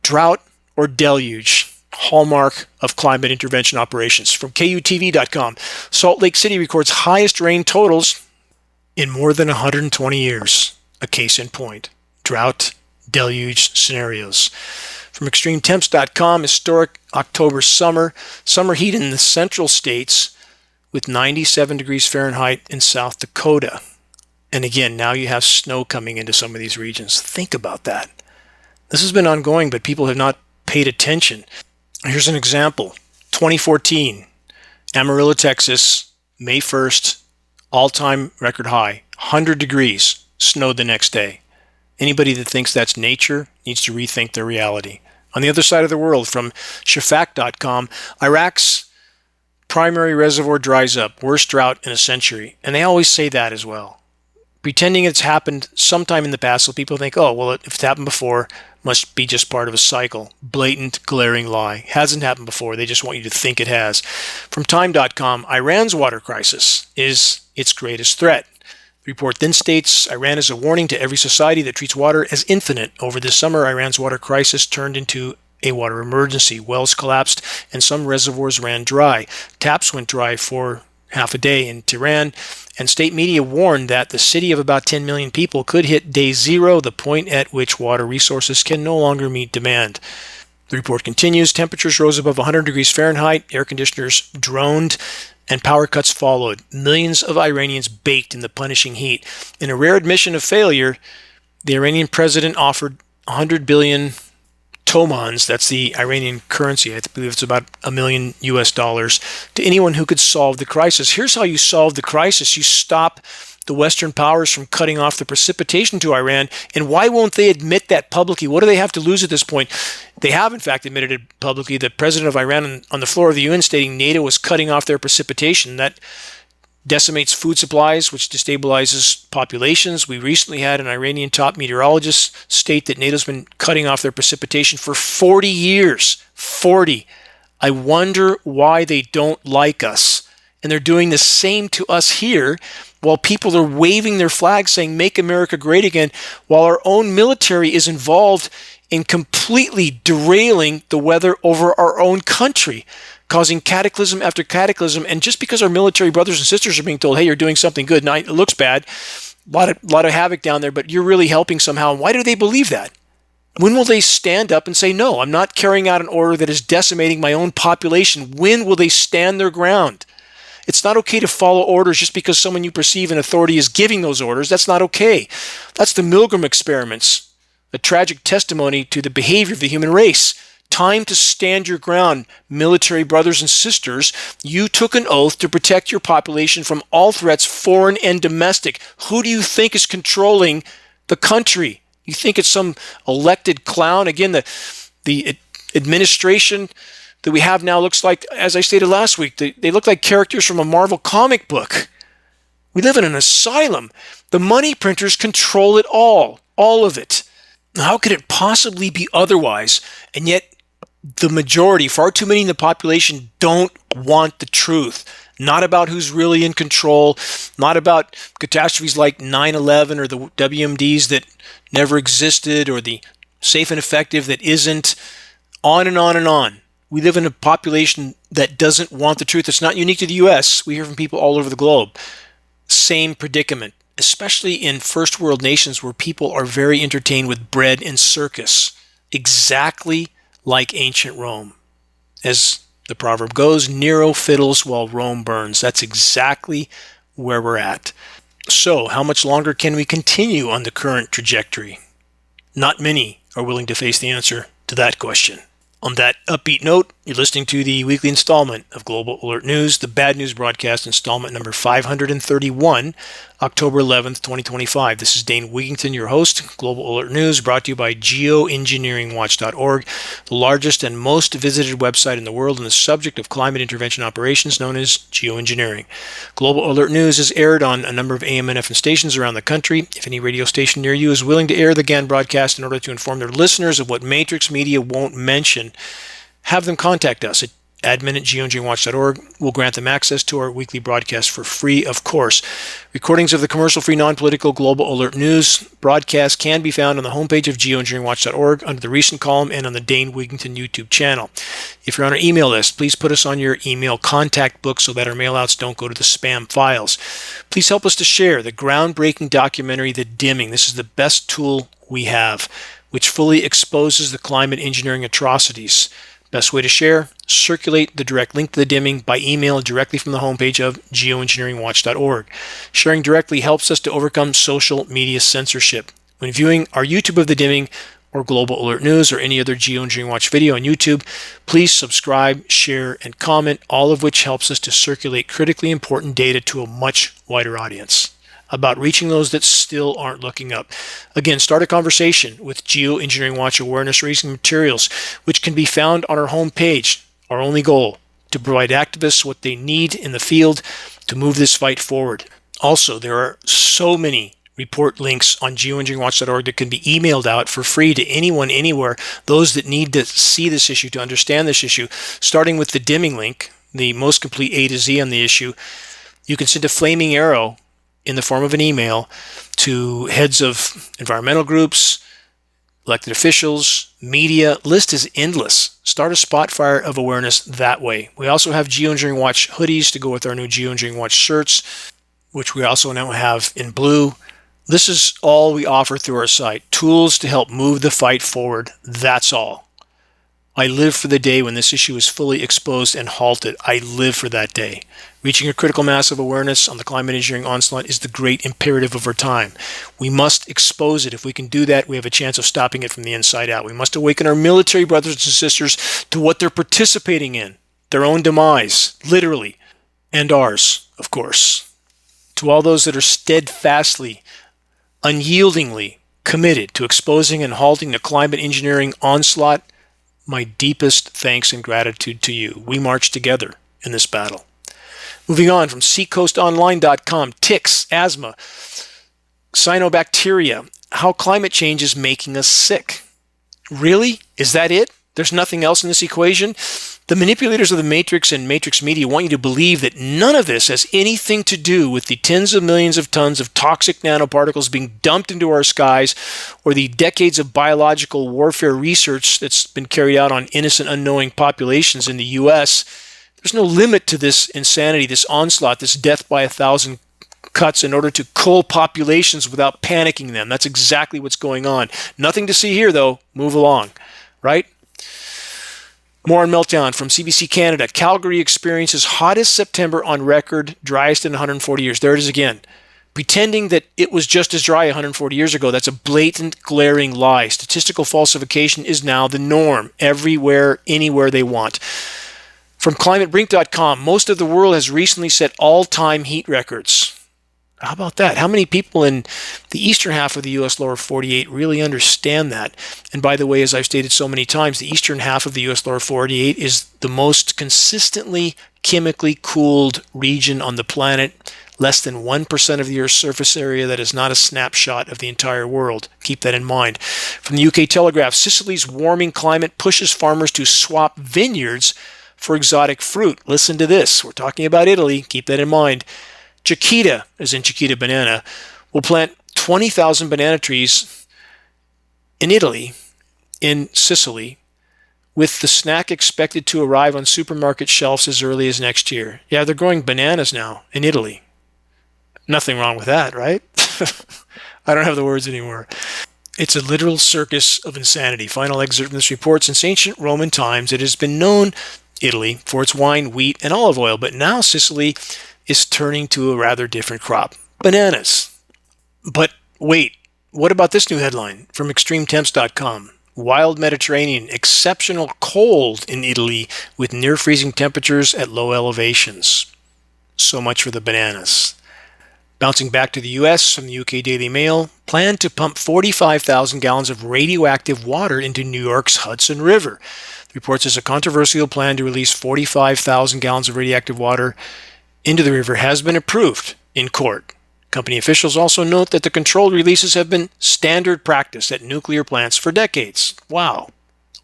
Speaker 2: Drought or deluge, hallmark of climate intervention operations. From KUTV.com, Salt Lake City records highest rain totals in more than 120 years. A case in point. Drought, deluge scenarios. From extremetemps.com, historic October summer heat in the central states with 97 degrees Fahrenheit in South Dakota. And again, now you have snow coming into some of these regions. Think about that. This has been ongoing, but people have not paid attention. Here's an example. 2014, Amarillo, Texas, May 1st, all-time record high, 100 degrees, snowed the next day. Anybody that thinks that's nature needs to rethink their reality. On the other side of the world, from Shafak.com, Iraq's primary reservoir dries up, worst drought in a century. And they always say that as well, pretending it's happened sometime in the past, so people think, oh, well, if it's happened before, must be just part of a cycle. Blatant, glaring lie. Hasn't happened before. They just want you to think it has. From Time.com, Iran's water crisis is its greatest threat. The report then states Iran is a warning to every society that treats water as infinite. Over this summer, Iran's water crisis turned into a water emergency. Wells collapsed and some reservoirs ran dry. Taps went dry for half a day in Tehran, and state media warned that the city of about 10 million people could hit day zero, the point at which water resources can no longer meet demand. The report continues, temperatures rose above 100 degrees Fahrenheit, air conditioners droned, and power cuts followed. Millions of Iranians baked in the punishing heat. In a rare admission of failure, the Iranian president offered 100 billion tomans, that's the Iranian currency, I believe it's about $1 million US, to anyone who could solve the crisis. Here's how you solve the crisis. You stop the Western powers from cutting off the precipitation to Iran. And why won't they admit that publicly? What do they have to lose at this point? They have, in fact, admitted it publicly. The president of Iran on the floor of the UN stating NATO is cutting off their precipitation. That decimates food supplies, which destabilizes populations. We recently had an Iranian top meteorologist state that NATO's been cutting off their precipitation for 40 years. 40. I wonder why they don't like us. And they're doing the same to us here, while people are waving their flags saying, "Make America great again," while our own military is involved in completely derailing the weather over our own country, causing cataclysm after cataclysm. And just because our military brothers and sisters are being told, "Hey, you're doing something good," now it looks bad, a lot of havoc down there, but you're really helping somehow. Why do they believe that? When will they stand up and say, "No, I'm not carrying out an order that is decimating my own population"? When will they stand their ground? It's not okay to follow orders just because someone you perceive in authority is giving those orders. That's not okay. That's the Milgram experiments, a tragic testimony to the behavior of the human race. Time to stand your ground, military brothers and sisters. You took an oath to protect your population from all threats, foreign and domestic. Who do you think is controlling the country? You think it's some elected clown? Again, the administration that we have now looks like, as I stated last week, they look like characters from a Marvel comic book. We live in an asylum. The money printers control it all of it. How could it possibly be otherwise? And yet, the majority, far too many in the population, don't want the truth. Not about who's really in control, not about catastrophes like 9/11 or the WMDs that never existed or the safe and effective that isn't, on and on and on. We live in a population that doesn't want the truth. It's not unique to the US. We hear from people all over the globe. Same predicament, especially in first world nations where people are very entertained with bread and circus, exactly like ancient Rome. As the proverb goes, Nero fiddles while Rome burns. That's exactly where we're at. So, how much longer can we continue on the current trajectory? Not many are willing to face the answer to that question. On that upbeat note, you're listening to the weekly installment of Global Alert News, the Bad News Broadcast, installment number 531, October 11th, 2025. This is Dane Wigington, your host. Global Alert News, brought to you by Geoengineeringwatch.org, the largest and most visited website in the world on the subject of climate intervention operations, known as geoengineering. Global Alert News is aired on a number of AM and FM stations around the country. If any radio station near you is willing to air the GAN broadcast in order to inform their listeners of what Matrix Media won't mention, have them contact us at admin@geoengineeringwatch.org. We'll grant them access to our weekly broadcast for free, of course. Recordings of the commercial-free, non-political Global Alert News broadcast can be found on the homepage of geoengineeringwatch.org under the recent column and on the Dane Wigington YouTube channel. If you're on our email list, please put us on your email contact book so that our mailouts don't go to the spam files. Please help us to share the groundbreaking documentary, The Dimming. This is the best tool we have, which fully exposes the climate engineering atrocities. Best way to share, circulate the direct link to The Dimming by email directly from the homepage of geoengineeringwatch.org. Sharing directly helps us to overcome social media censorship. When viewing our YouTube of The Dimming or Global Alert News or any other Geoengineering Watch video on YouTube, please subscribe, share, and comment, all of which helps us to circulate critically important data to a much wider audience about reaching those that still aren't looking up. Again, start a conversation with Geoengineering Watch awareness-raising materials, which can be found on our homepage. Our only goal, to provide activists what they need in the field to move this fight forward. Also, there are so many report links on geoengineeringwatch.org that can be emailed out for free to anyone, anywhere, those that need to see this issue, to understand this issue, starting with the dimming link, the most complete A to Z on the issue. You can send a flaming arrow in the form of an email to heads of environmental groups, elected officials, media. List is endless. Start a spot fire of awareness that way. We also have Geoengineering Watch hoodies to go with our new Geoengineering Watch shirts. which we also now have in blue. This is all we offer through our site. Tools to help move the fight forward. That's all. I live for the day when this issue is fully exposed and halted. I live for that day. Reaching a critical mass of awareness on the climate engineering onslaught is the great imperative of our time. We must expose it. If we can do that, we have a chance of stopping it from the inside out. We must awaken our military brothers and sisters to what they're participating in, their own demise, literally, and ours, of course. To all those that are steadfastly, unyieldingly committed to exposing and halting the climate engineering onslaught, my deepest thanks and gratitude to you. We march together in this battle. Moving on from seacoastonline.com, ticks, asthma, cyanobacteria, how climate change is making us sick. Really? Is that it? There's nothing else in this equation? The manipulators of the Matrix and Matrix media want you to believe that none of this has anything to do with the tens of millions of tons of toxic nanoparticles being dumped into our skies or the decades of biological warfare research that's been carried out on innocent, unknowing populations in the U.S. There's no limit to this insanity, this onslaught, this death by 1,000 cuts in order to cull populations without panicking them. That's exactly what's going on. Nothing to see here, though. Move along, right? More on Meltdown from CBC Canada. Calgary experiences hottest September on record, driest in 140 years. There it is again. Pretending that it was just as dry 140 years ago, that's a blatant, glaring lie. Statistical falsification is now the norm, everywhere, anywhere they want. From climatebrink.com, most of the world has recently set all-time heat records. How about that? How many people in the eastern half of the U.S. lower 48 really understand that? And by the way, as I've stated so many times, the eastern half of the U.S. lower 48 is the most consistently chemically cooled region on the planet. Less than 1% of the Earth's surface area. That is not a snapshot of the entire world. Keep that in mind. From the UK Telegraph, Sicily's warming climate pushes farmers to swap vineyards for exotic fruit. Listen to this. We're talking about Italy. Keep that in mind. Chiquita, as in Chiquita banana, will plant 20,000 banana trees in Italy, in Sicily, with the snack expected to arrive on supermarket shelves as early as next year. Yeah, they're growing bananas now in Italy. Nothing wrong with that, right? I don't have the words anymore. It's a literal circus of insanity. Final excerpt from this report. Since ancient Roman times, it has been known, Italy, for its wine, wheat, and olive oil, but now Sicily is turning to a rather different crop. Bananas. But wait, what about this new headline from extremetemps.com? Wild Mediterranean, exceptional cold in Italy with near freezing temperatures at low elevations. So much for the bananas. Bouncing back to the US from the UK Daily Mail, plan to pump 45,000 gallons of radioactive water into New York's Hudson River. The report says a controversial plan to release 45,000 gallons of radioactive water into the river has been approved in court. Company officials also note that the controlled releases have been standard practice at nuclear plants for decades. Wow,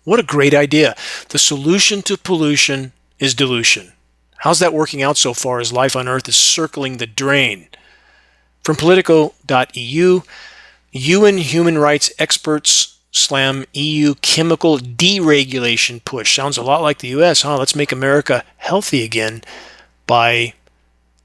Speaker 2: what a great idea. The solution to pollution is dilution. How's that working out so far as life on Earth is circling the drain? From Politico.eu, UN human rights experts slam EU chemical deregulation push. Sounds a lot like the US, huh? Let's make America healthy again by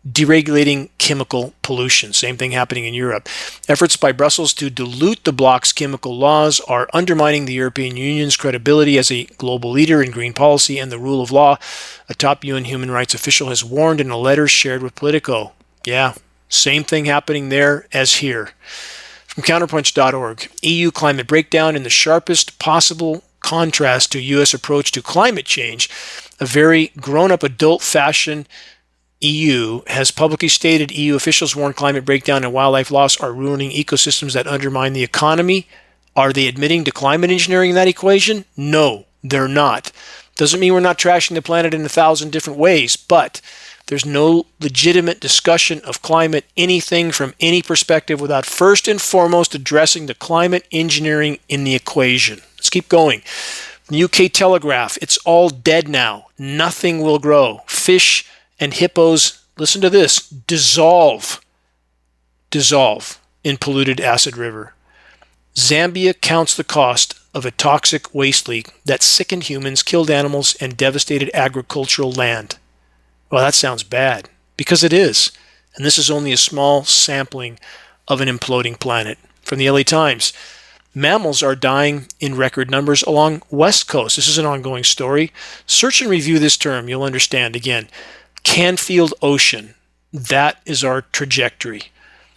Speaker 2: deregulating chemical pollution. Same thing happening in Europe. Efforts by Brussels to dilute the bloc's chemical laws are undermining the European Union's credibility as a global leader in green policy and the rule of law, a top UN human rights official has warned in a letter shared with Politico. Yeah, same thing happening there as here. From counterpunch.org, EU climate breakdown in the sharpest possible contrast to U.S. approach to climate change. A very grown-up adult fashion EU has publicly stated EU officials warn climate breakdown and wildlife loss are ruining ecosystems that undermine the economy. Are they admitting to climate engineering in that equation? No, they're not. Doesn't mean we're not trashing the planet in 1,000 different ways, but there's no legitimate discussion of climate anything from any perspective without first and foremost addressing the climate engineering in the equation. Let's keep going. From the UK Telegraph, it's all dead now. Nothing will grow. Fish and hippos, listen to this, dissolve in polluted acid river. Zambia counts the cost of a toxic waste leak that sickened humans, killed animals, and devastated agricultural land. Well, that sounds bad, because it is. And this is only a small sampling of an imploding planet. From the LA Times, mammals are dying in record numbers along West Coast. This is an ongoing story. Search and review this term. You'll understand. Again, Canfield Ocean. That is our trajectory.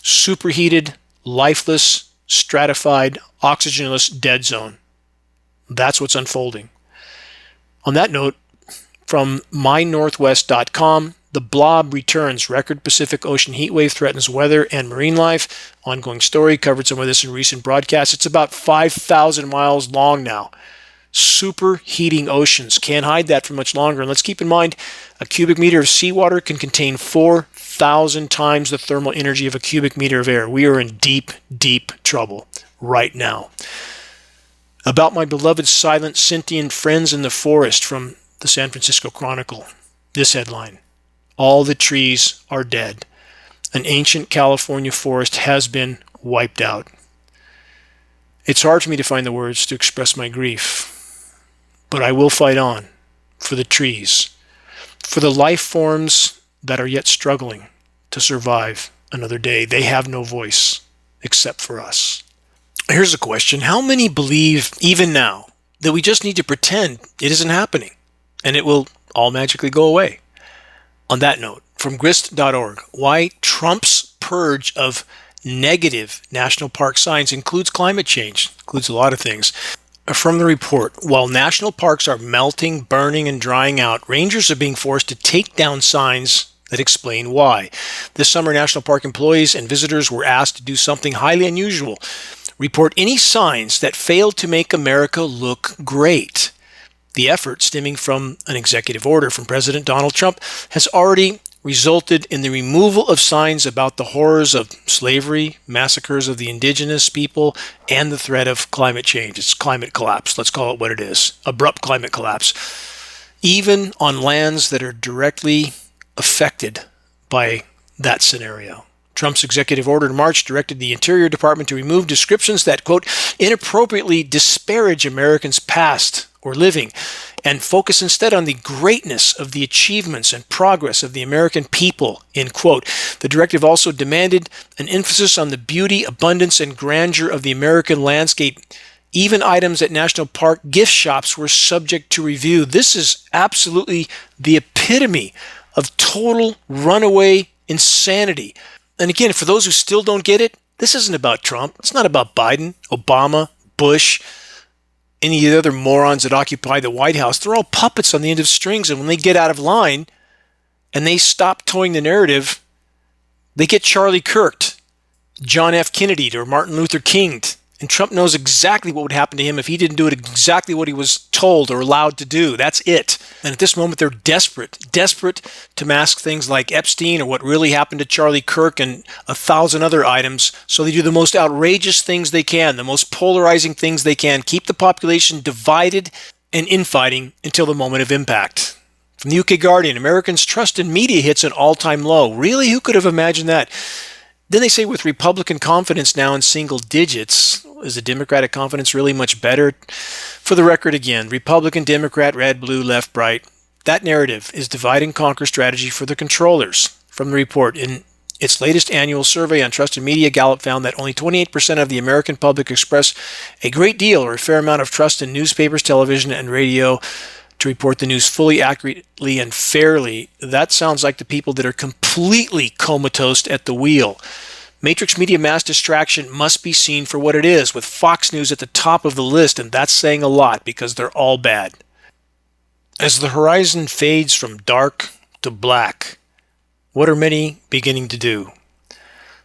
Speaker 2: Superheated, lifeless, stratified, oxygenless dead zone. That's what's unfolding. On that note, from mynorthwest.com, the blob returns. Record Pacific Ocean heat wave threatens weather and marine life. Ongoing story. Covered some of this in recent broadcasts. It's about 5,000 miles long now. Superheating oceans. Can't hide that for much longer. And let's keep in mind, a cubic meter of seawater can contain 4,000 times the thermal energy of a cubic meter of air. We are in deep, deep trouble right now. About my beloved silent sentient friends in the forest, from the San Francisco Chronicle. This headline: all the trees are dead. An ancient California forest has been wiped out. It's hard for me to find the words to express my grief, but I will fight on for the trees, for the life forms that are yet struggling to survive another day. They have no voice except for us. Here's a question. How many believe, even now, that we just need to pretend it isn't happening and it will all magically go away? On that note, from grist.org, why Trump's purge of negative national park signs includes climate change, includes a lot of things. From the report, while national parks are melting, burning, and drying out, rangers are being forced to take down signs that explain why. This summer, national park employees and visitors were asked to do something highly unusual: report any signs that failed to make America look great. The effort, stemming from an executive order from President Donald Trump, has already resulted in the removal of signs about the horrors of slavery, massacres of the indigenous people, and the threat of climate change. It's climate collapse. Let's call it what it is. Abrupt climate collapse. Even on lands that are directly affected by that scenario. Trump's executive order in March directed the Interior Department to remove descriptions that, quote, inappropriately disparage Americans' past or living, and focus instead on the greatness of the achievements and progress of the American people, end quote. The directive also demanded an emphasis on the beauty, abundance, and grandeur of the American landscape. Even items at national park gift shops were subject to review. This is absolutely the epitome of total runaway insanity. And again, for those who still don't get it, this isn't about Trump. It's not about Biden, Obama, Bush, any of the other morons that occupy the White House. They're all puppets on the end of strings, and when they get out of line and they stop towing the narrative, they get Charlie Kirk'd, John F. Kennedy'd, or Martin Luther King'd. And Trump knows exactly what would happen to him if he didn't do it exactly what he was told or allowed to do. That's it. And at this moment, they're desperate to mask things like Epstein or what really happened to Charlie Kirk and 1,000 other items. So they do the most outrageous things they can, the most polarizing things they can, keep the population divided and infighting until the moment of impact. From the UK Guardian, Americans' trust in media hits an all-time low. Really? Who could have imagined that? Then they say with Republican confidence now in single digits, is the Democratic confidence really much better? For the record again, Republican, Democrat, red, blue, left, right. That narrative is divide and conquer strategy for the controllers. From the report, in its latest annual survey on trusted media, Gallup found that only 28% of the American public express a great deal or a fair amount of trust in newspapers, television, and radio to report the news fully, accurately, and fairly. That sounds like the people that are completely comatose at the wheel. Matrix media mass distraction must be seen for what it is, with Fox News at the top of the list, and that's saying a lot because they're all bad. As the horizon fades from dark to black, what are many beginning to do?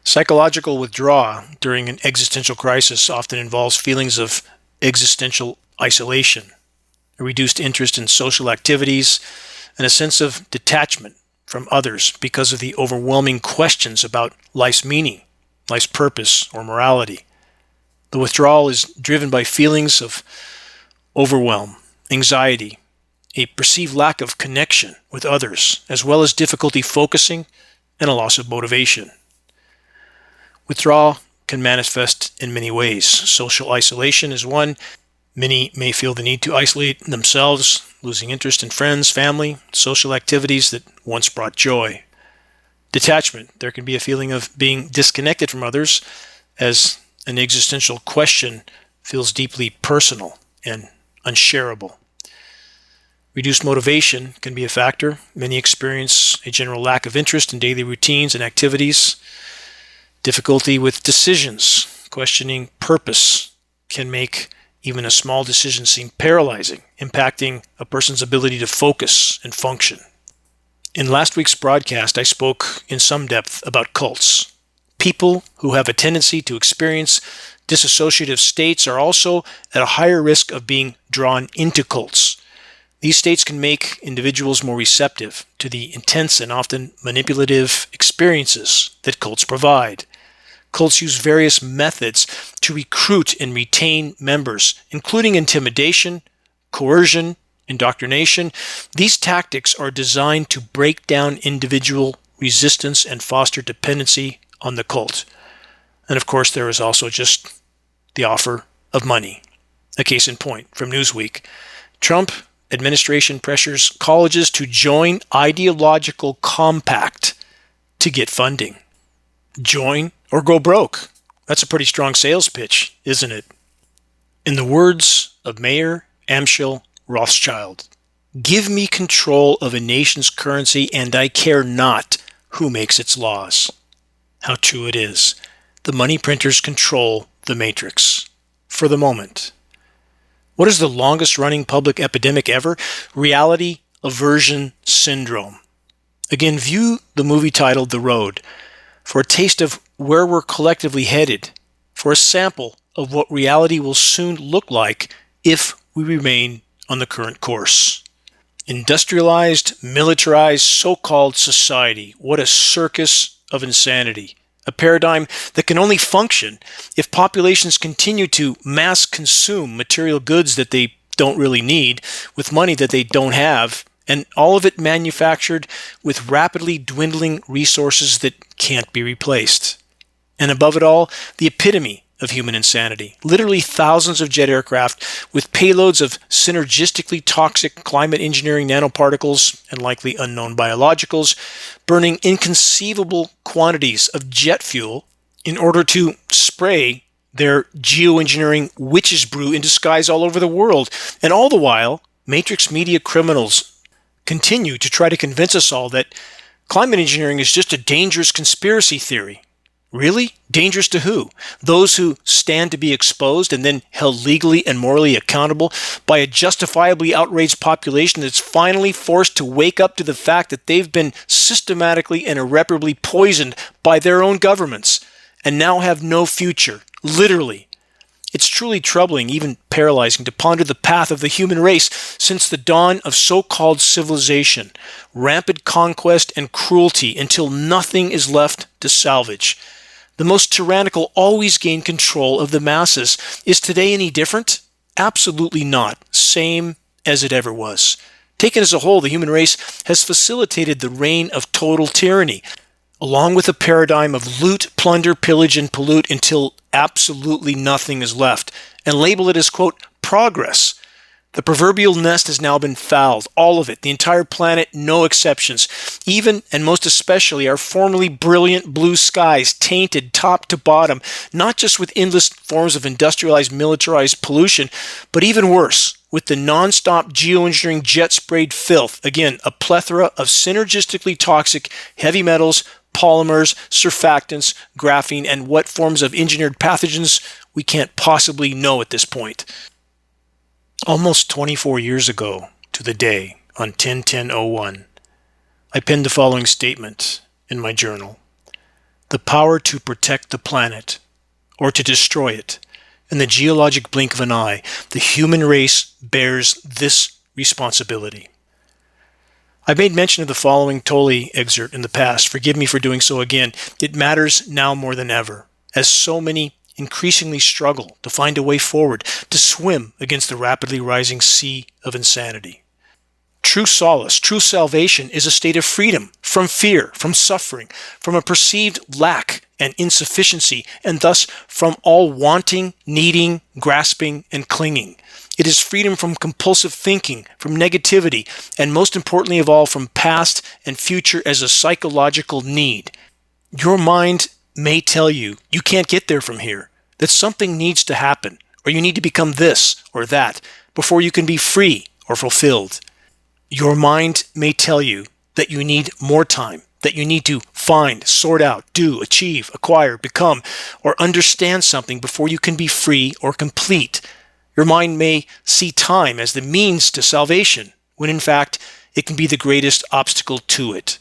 Speaker 2: Psychological withdrawal during an existential crisis often involves feelings of existential isolation, a reduced interest in social activities, and a sense of detachment from others because of the overwhelming questions about life's meaning, life's purpose, or morality. The withdrawal is driven by feelings of overwhelm, anxiety, a perceived lack of connection with others, as well as difficulty focusing and a loss of motivation. Withdrawal can manifest in many ways. Social isolation is one. Many may feel the need to isolate themselves, losing interest in friends, family, social activities that once brought joy. detachment. There can be a feeling of being disconnected from others as an existential question feels deeply personal and unshareable. Reduced motivation can be a factor. Many experience a general lack of interest in daily routines and activities. Difficulty with decisions. Questioning purpose can make even a small decision seem paralyzing, impacting a person's ability to focus and function. In last week's broadcast, I spoke in some depth about cults. People who have a tendency to experience dissociative states are also at a higher risk of being drawn into cults. These states can make individuals more receptive to the intense and often manipulative experiences that cults provide. Cults use various methods to recruit and retain members, including intimidation, coercion, indoctrination. These tactics are designed to break down individual resistance and foster dependency on the cult. And of course, there is also just the offer of money. A case in point from Newsweek. Trump administration pressures colleges to join ideological compact to get funding. Join or go broke. That's a pretty strong sales pitch, isn't it? In the words of Mayor Amschel Rothschild, "Give me control of a nation's currency and I care not who makes its laws." How true it is. The money printers control the matrix. For the moment. What is the longest running public epidemic ever? Reality aversion syndrome. Again, view the movie titled The Road for a taste of where we're collectively headed, for a sample of what reality will soon look like if we remain on the current course. Industrialized, militarized, so-called society. What a circus of insanity. A paradigm that can only function if populations continue to mass consume material goods that they don't really need with money that they don't have, and all of it manufactured with rapidly dwindling resources that can't be replaced. And above it all, the epitome of human insanity. Literally thousands of jet aircraft with payloads of synergistically toxic climate engineering nanoparticles and likely unknown biologicals, burning inconceivable quantities of jet fuel in order to spray their geoengineering witch's brew into skies all over the world. And all the while, matrix media criminals continue to try to convince us all that climate engineering is just a dangerous conspiracy theory. Really? Dangerous to who? Those who stand to be exposed and then held legally and morally accountable by a justifiably outraged population that's finally forced to wake up to the fact that they've been systematically and irreparably poisoned by their own governments and now have no future. Literally. It's truly troubling, even paralyzing, to ponder the path of the human race since the dawn of so-called civilization, rampant conquest and cruelty until nothing is left to salvage. The most tyrannical always gain control of the masses. Is today any different? Absolutely not. Same as it ever was. Taken as a whole, the human race has facilitated the reign of total tyranny, along with a paradigm of loot, plunder, pillage, and pollute until absolutely nothing is left, and label it as, quote, progress. The proverbial nest has now been fouled, all of it, the entire planet, no exceptions. Even, and most especially, our formerly brilliant blue skies tainted top to bottom, not just with endless forms of industrialized, militarized pollution, but even worse, with the non-stop geoengineering jet-sprayed filth. Again, a plethora of synergistically toxic heavy metals, polymers, surfactants, graphene, and what forms of engineered pathogens we can't possibly know at this point. Almost 24 years ago to the day, on 10/10/01, I penned the following statement in my journal. The power to protect the planet, or to destroy it, in the geologic blink of an eye, the human race bears this responsibility. I've made mention of the following Tolle excerpt in the past. Forgive me for doing so again. It matters now more than ever, as so many increasingly struggle to find a way forward, to swim against the rapidly rising sea of insanity. True solace, true salvation is a state of freedom from fear, from suffering, from a perceived lack and insufficiency, and thus from all wanting, needing, grasping, and clinging. It is freedom from compulsive thinking, from negativity, and most importantly of all, from past and future as a psychological need. Your mind may tell you you can't get there from here, that something needs to happen, or you need to become this or that before you can be free or fulfilled. Your mind may tell you that you need more time, that you need to find, sort out, do, achieve, acquire, become, or understand something before you can be free or complete. Your mind may see time as the means to salvation, when in fact it can be the greatest obstacle to it.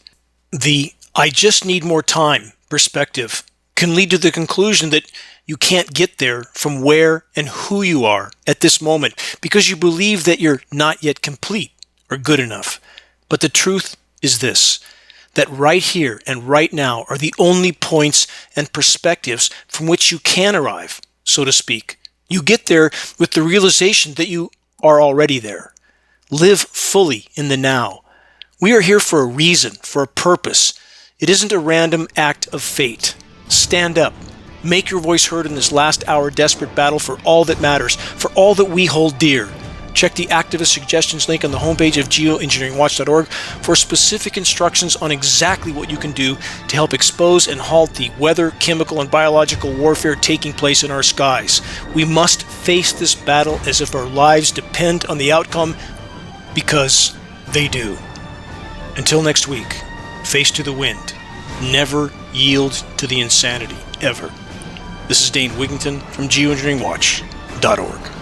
Speaker 2: The "I just need more time" perspective can lead to the conclusion that you can't get there from where and who you are at this moment because you believe that you're not yet complete or good enough. But the truth is this, that right here and right now are the only points and perspectives from which you can arrive, so to speak. You get there with the realization that you are already there. Live fully in the now. We are here for a reason, for a purpose. It isn't a random act of fate. Stand up. Make your voice heard in this last hour desperate battle for all that matters, for all that we hold dear. Check the activist suggestions link on the homepage of geoengineeringwatch.org for specific instructions on exactly what you can do to help expose and halt the weather, chemical, and biological warfare taking place in our skies. We must face this battle as if our lives depend on the outcome, because they do. Until next week, face to the wind. Never yield to the insanity, ever. This is Dane Wigington from geoengineeringwatch.org.